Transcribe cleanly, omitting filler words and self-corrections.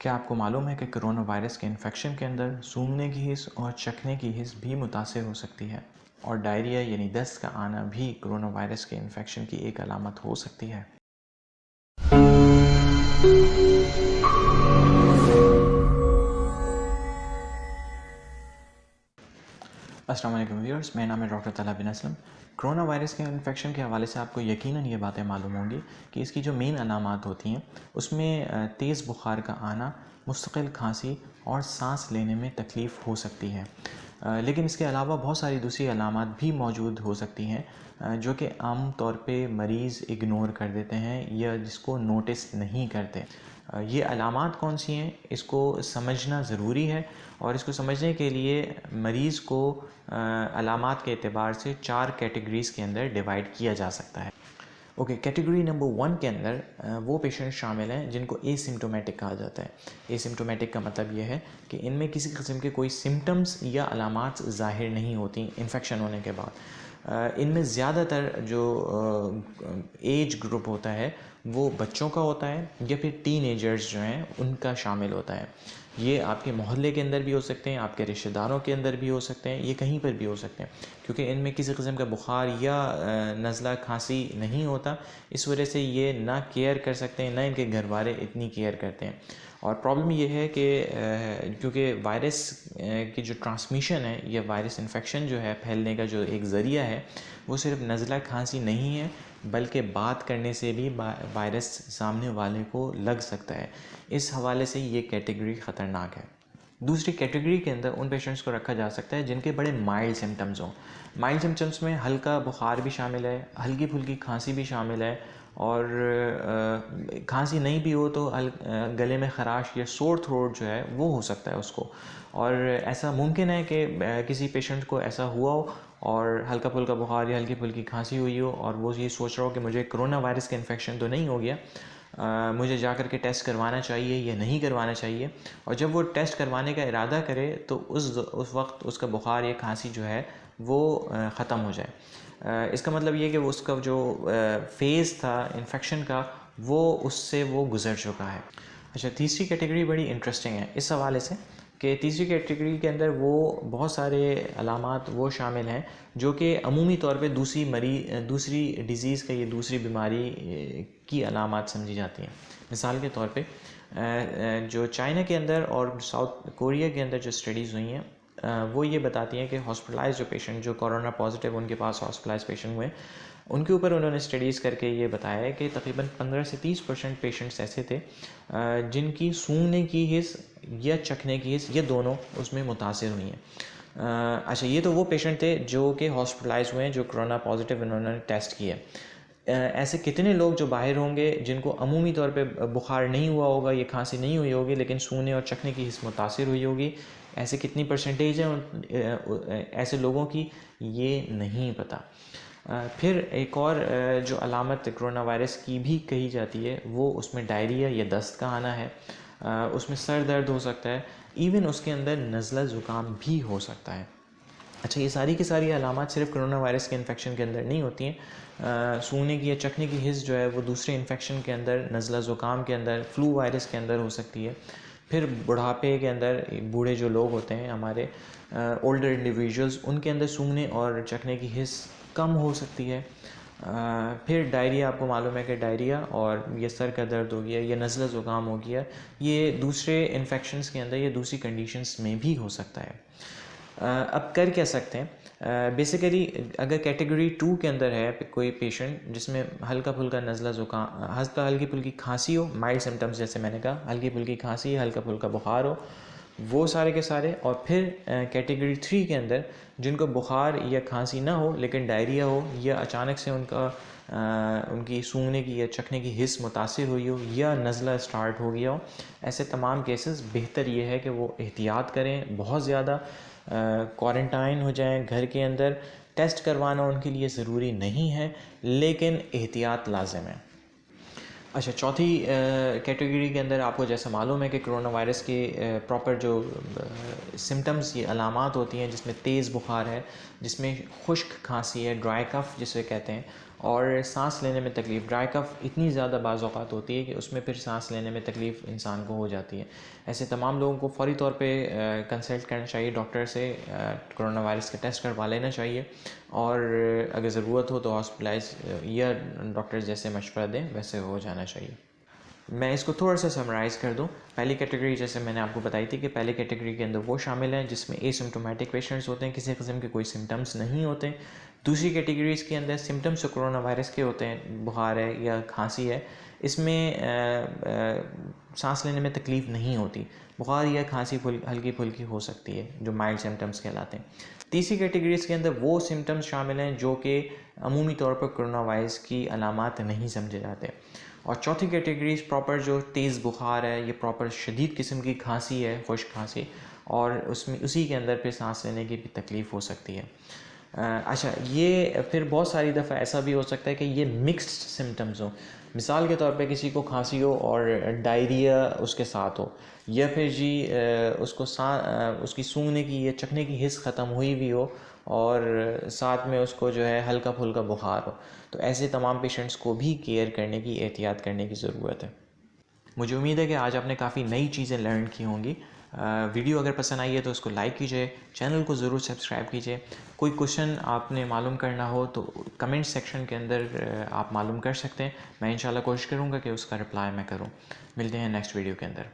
क्या आपको मालूम है कि कोरोना वायरस के इन्फेक्शन के अंदर सूंघने की हिस्स और चखने की हिस्स भी मुतासिर हो सकती है और डायरिया यानी दस्त का आना भी कोरोना वायरस के इन्फेक्शन की एक अलामत हो सकती है। अस्सलाम वालेकुम व्यूअर्स, मेरा नाम है डॉक्टर तलहा बिन असलम। कोरोना वायरस के इन्फेक्शन के हवाले से आपको यकीनन ये बातें मालूम होंगी कि इसकी जो मेन अलामात होती हैं उसमें तेज़ बुखार का आना, मुस्तकिल खांसी और सांस लेने में तकलीफ़ हो सकती है। लेकिन इसके अलावा बहुत सारी दूसरी अलामात भी मौजूद हो सकती हैं जो कि आम तौर पे मरीज़ इग्नोर कर देते हैं या जिसको नोटिस नहीं करते। ये अलामात कौन सी हैं इसको समझना ज़रूरी है और इसको समझने के लिए मरीज़ को अलामात के एतबार से 4 कैटेगरीज़ के अंदर डिवाइड किया जा सकता है। ओके, कैटेगरी नंबर 1 के अंदर वो पेशेंट शामिल हैं जिनको एसिम्प्टोमेटिक कहा जाता है। एसिम्प्टोमेटिक का मतलब ये है कि इनमें किसी किस्म के कोई सिम्टम्स या अलामात ज़ाहिर नहीं होती इन्फेक्शन होने के बाद। इनमें ज़्यादातर जो एज ग्रुप होता है वो बच्चों का होता है या फिर टीनेजर्स जो हैं उनका शामिल होता है। ये आपके मोहल्ले के अंदर भी हो सकते हैं, आपके रिश्तेदारों के अंदर भी हो सकते हैं, ये कहीं पर भी हो सकते हैं क्योंकि इनमें किसी किस्म का बुखार या नज़ला खांसी नहीं होता। इस वजह से ये ना केयर कर सकते हैं, ना इनके घर वाले इतनी केयर करते हैं। और प्रॉब्लम ये है कि क्योंकि वायरस की जो ट्रांसमिशन है या वायरस इन्फेक्शन जो है फैलने का जो एक ज़रिया है वो सिर्फ नज़ला खांसी नहीं है बल्कि बात करने से भी वायरस सामने वाले को लग सकता है। इस हवाले से ये कैटेगरी ख़तरनाक है। दूसरी कैटेगरी के अंदर उन पेशेंट्स को रखा जा सकता है जिनके बड़े माइल्ड सिम्टम्स हों। माइल्ड सिम्टम्स में हल्का बुखार भी शामिल है, हल्की फुल्की खांसी भी शामिल है और खांसी नहीं भी हो तो गले में ख़राश या सोर थ्रोट जो है वो हो सकता है उसको। और ऐसा मुमकिन है कि किसी पेशेंट को ऐसा हुआ हो और हल्का फुल्का बुखार या हल्की फुल्की खांसी हुई हो और वो ये सोच रहा हो कि मुझे कोरोना वायरस का इन्फेक्शन तो नहीं हो गया, मुझे जा कर के टेस्ट करवाना चाहिए या नहीं करवाना चाहिए। और जब वो टेस्ट करवाने का इरादा करे तो उस वक्त उसका बुखार या खांसी जो है वो ख़त्म हो जाए। इसका मतलब ये कि वो उसका जो फ़ेज़ था इन्फेक्शन का उससे वो गुज़र चुका है। अच्छा, तीसरी कैटेगरी बड़ी इंटरेस्टिंग है इस हवाले से कि तीसरी कैटेगरी के अंदर वो बहुत सारे अलामात वो शामिल हैं जो कि अमूमी तौर पे दूसरी डिज़ीज़ का या दूसरी बीमारी की अलामात समझी जाती हैं। मिसाल के तौर पे जो चाइना के अंदर और साउथ कोरिया के अंदर जो स्टडीज़ हुई हैं वो ये बताती हैं कि हॉस्पिटलाइज जो पेशेंट जो कोरोना पॉजिटिव उनके पास हॉस्पिटलाइज पेशेंट हुए उनके ऊपर उन्होंने स्टडीज़ करके ये बताया है कि तकरीबन 15 से 30% पेशेंट्स ऐसे थे जिनकी सूंघने की हिस्स या चखने की हिस्स ये दोनों उसमें मुतासिर हुई हैं। अच्छा, ये तो वो पेशेंट थे जो कि हॉस्पिटलाइज हुए हैं जो कोरोना पॉजिटिव उन्होंने टेस्ट किया। ऐसे कितने लोग जो बाहर होंगे जिनको अमूमी तौर पे बुखार नहीं हुआ होगा, ये खांसी नहीं हुई होगी लेकिन सूंघने और चखने की हिस्स मुतासिर हुई होगी, ऐसे कितनी परसेंटेज है ऐसे लोगों की ये नहीं पता। फिर एक और जो अलामत कोरोना वायरस की भी कही जाती है वो उसमें डायरिया या दस्त का आना है। उसमें सर दर्द हो सकता है, इवन उसके अंदर नज़ला ज़ुकाम भी हो सकता है। अच्छा, ये सारी की सारी अलामत सिर्फ कोरोना वायरस के इन्फेक्शन के अंदर नहीं होती हैं। सूंघने की या चखने की हिस्स जो है वो दूसरे इन्फेक्शन के अंदर, नज़ला ज़ुकाम के अंदर, फ्लू वायरस के अंदर हो सकती है। फिर बुढ़ापे के अंदर बूढ़े जो लोग होते हैं हमारे ओल्डर इंडिविजुअल्स उनके अंदर सूंघने और चखने की हिस्स कम हो सकती है। फिर डायरिया, आपको मालूम है कि डायरिया और ये सर का दर्द हो गया या नज़ला ज़ुकाम हो गया, ये दूसरे इन्फेक्शंस के अंदर या दूसरी कंडीशंस में भी हो सकता है। अब कर क्या सकते हैं? बेसिकली अगर कैटेगरी 2 के अंदर है कोई पेशेंट जिसमें हल्का फुल्का नज़ला ज़ुकाम, हल्की फुल्की खांसी हो, माइल्ड सिम्टम्स जैसे मैंने कहा, हल्की फुल्की खांसी, हल्का फुल्का बुखार हो, वो सारे के सारे। और फिर कैटेगरी 3 के अंदर जिनको बुखार या खांसी ना हो लेकिन डायरिया हो या अचानक से उनकी सूंघने की या चखने की हिस्स मुतासिर हुई हो या नज़ला स्टार्ट हो गया हो, ऐसे तमाम केसेस बेहतर ये है कि वो एहतियात करें, बहुत ज़्यादा क्वारंटाइन हो जाएं घर के अंदर। टेस्ट करवाना उनके लिए ज़रूरी नहीं है लेकिन एहतियात लाज़िम है। अच्छा, चौथी कैटेगरी के अंदर आपको जैसा मालूम है कि कोरोना वायरस के प्रॉपर जो सिम्टम्स, ये अलामात होती हैं जिसमें तेज़ बुखार है, जिसमें खुश्क खांसी है, ड्राई कफ़ जिसे कहते हैं, और सांस लेने में तकलीफ़, ड्राई कफ़ इतनी ज़्यादा बाज़ औक़ात होती है कि उसमें फिर सांस लेने में तकलीफ़ इंसान को हो जाती है। ऐसे तमाम लोगों को फ़ौरी तौर पे कंसल्ट करना चाहिए डॉक्टर से, कोरोना वायरस के टेस्ट करवा लेना चाहिए और अगर ज़रूरत हो तो हॉस्पिटलाइज़ या डॉक्टर जैसे मशवरा दें वैसे हो जाना चाहिए। मैं इसको थोड़ा सा समराइज़ कर दूं। पहली कैटेगरी जैसे मैंने आपको बताई थी कि पहली कैटेगरी के अंदर वो शामिल हैं जिसमें एसिम्प्टोमेटिक पेशेंट्स होते हैं, किसी किस्म के कोई सिम्टम्स नहीं होते। दूसरी कैटेगरीज़ के अंदर सिम्टम्स तो कोरोना वायरस के होते हैं, बुखार है या खांसी है, इसमें सांस लेने में तकलीफ़ नहीं होती। बुखार या खांसी हल्की फुल्की हो सकती है जो माइल्ड सिम्टम्स कहलाते हैं। तीसरी कैटेगरीज़ के अंदर वो सिम्टम्स शामिल हैं जो कि अमूमी तौर पर कोरोना वायरस की अलामात नहीं समझे जाते। और चौथी कैटेगरीज प्रॉपर जो तेज़ बुखार है, ये प्रॉपर शदीद किस्म की खांसी है, खुश्क खांसी, और उसमें उसी के अंदर फिर सांस लेने की भी तकलीफ़ हो सकती है। अच्छा, ये फिर बहुत सारी दफ़ा ऐसा भी हो सकता है कि ये मिक्स्ड सिम्टम्स हो। मिसाल के तौर पे किसी को खांसी हो और डायरिया उसके साथ हो, या फिर जी उसकी सूंघने की या चखने की हिस्स ख़त्म हुई भी हो और साथ में उसको जो है हल्का फुल्का बुखार हो। तो ऐसे तमाम पेशेंट्स को भी केयर करने की, एहतियात करने की ज़रूरत है। मुझे उम्मीद है कि आज आपने काफ़ी नई चीज़ें लर्न की होंगी। वीडियो अगर पसंद आई है तो उसको लाइक कीजिए, चैनल को ज़रूर सब्सक्राइब कीजिए। कोई क्वेश्चन आपने मालूम करना हो तो कमेंट सेक्शन के अंदर आप मालूम कर सकते हैं। मैं इंशाल्लाह कोशिश करूँगा कि उसका रिप्लाई मैं करूँ। मिलते हैं नेक्स्ट वीडियो के अंदर।